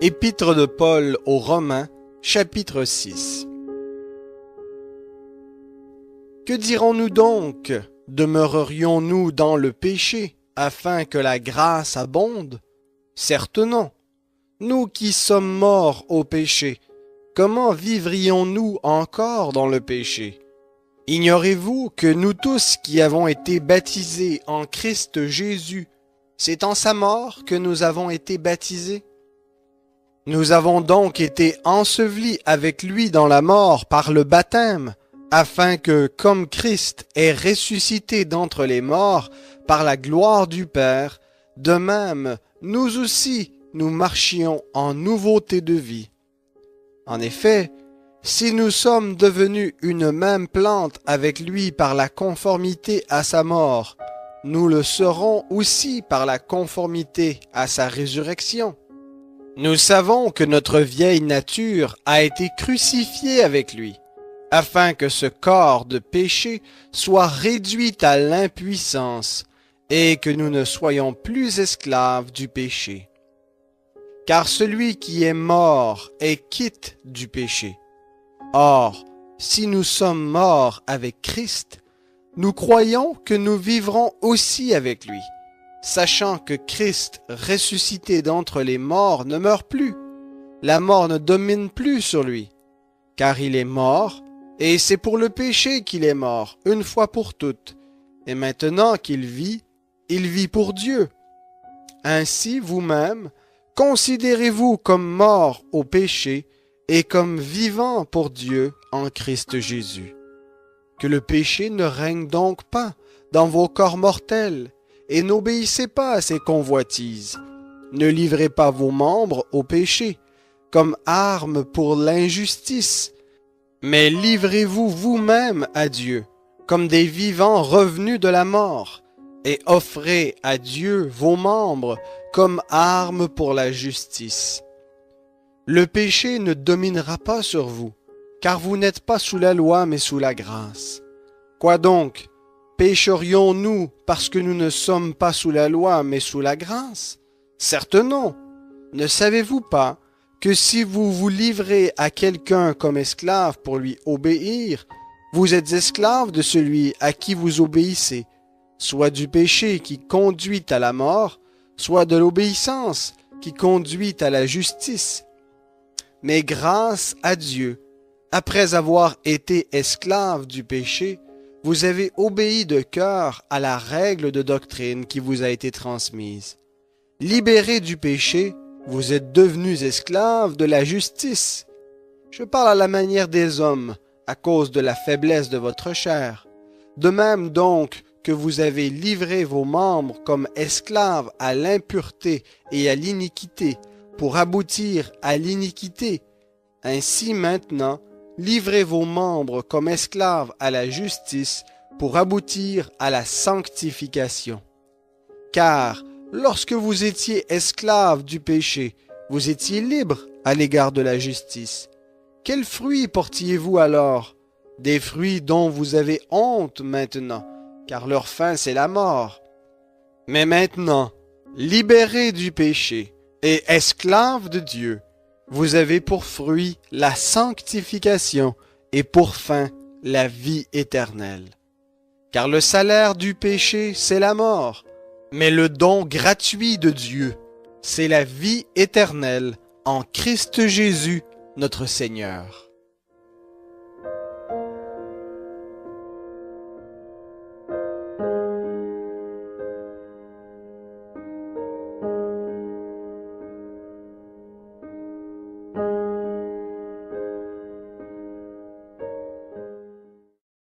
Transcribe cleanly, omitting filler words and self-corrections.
Épître de Paul aux Romains, chapitre 6. Que dirons-nous donc? Demeurerions-nous dans le péché, afin que la grâce abonde? Certes non. Nous qui sommes morts au péché, comment vivrions-nous encore dans le péché? Ignorez-vous que nous tous qui avons été baptisés en Christ Jésus, c'est en sa mort que nous avons été baptisés? Nous avons donc été ensevelis avec lui dans la mort par le baptême, afin que, comme Christ est ressuscité d'entre les morts par la gloire du Père, de même, nous aussi, nous marchions en nouveauté de vie. En effet, si nous sommes devenus une même plante avec lui par la conformité à sa mort, nous le serons aussi par la conformité à sa résurrection. Nous savons que notre vieille nature a été crucifiée avec lui, afin que ce corps de péché soit réduit à l'impuissance et que nous ne soyons plus esclaves du péché. Car celui qui est mort est quitte du péché. Or, si nous sommes morts avec Christ, nous croyons que nous vivrons aussi avec lui, sachant que Christ, ressuscité d'entre les morts, ne meurt plus. La mort ne domine plus sur lui, car il est mort, et c'est pour le péché qu'il est mort, une fois pour toutes. Et maintenant qu'il vit, il vit pour Dieu. Ainsi, vous-même, considérez-vous comme morts au péché et comme vivants pour Dieu en Christ Jésus. Que le péché ne règne donc pas dans vos corps mortels, et n'obéissez pas à ses convoitises. Ne livrez pas vos membres au péché, comme armes pour l'injustice, mais livrez-vous vous-même à Dieu, comme des vivants revenus de la mort, et offrez à Dieu vos membres comme armes pour la justice. Le péché ne dominera pas sur vous, car vous n'êtes pas sous la loi mais sous la grâce. Quoi donc? Pécherions-nous parce que nous ne sommes pas sous la loi mais sous la grâce? Certes non. Ne savez-vous pas que si vous vous livrez à quelqu'un comme esclave pour lui obéir, vous êtes esclave de celui à qui vous obéissez, soit du péché qui conduit à la mort, soit de l'obéissance qui conduit à la justice. Mais grâce à Dieu, après avoir été esclave du péché, vous avez obéi de cœur à la règle de doctrine qui vous a été transmise. Libérés du péché, vous êtes devenus esclaves de la justice. Je parle à la manière des hommes, à cause de la faiblesse de votre chair. De même donc que vous avez livré vos membres comme esclaves à l'impureté et à l'iniquité, pour aboutir à l'iniquité, ainsi maintenant, livrez vos membres comme esclaves à la justice pour aboutir à la sanctification. Car lorsque vous étiez esclaves du péché, vous étiez libres à l'égard de la justice. Quels fruits portiez-vous alors? Des fruits dont vous avez honte maintenant, car leur fin c'est la mort. Mais maintenant, libérés du péché et esclaves de Dieu, vous avez pour fruit la sanctification et pour fin la vie éternelle. Car le salaire du péché, c'est la mort, mais le don gratuit de Dieu, c'est la vie éternelle en Christ Jésus, notre Seigneur.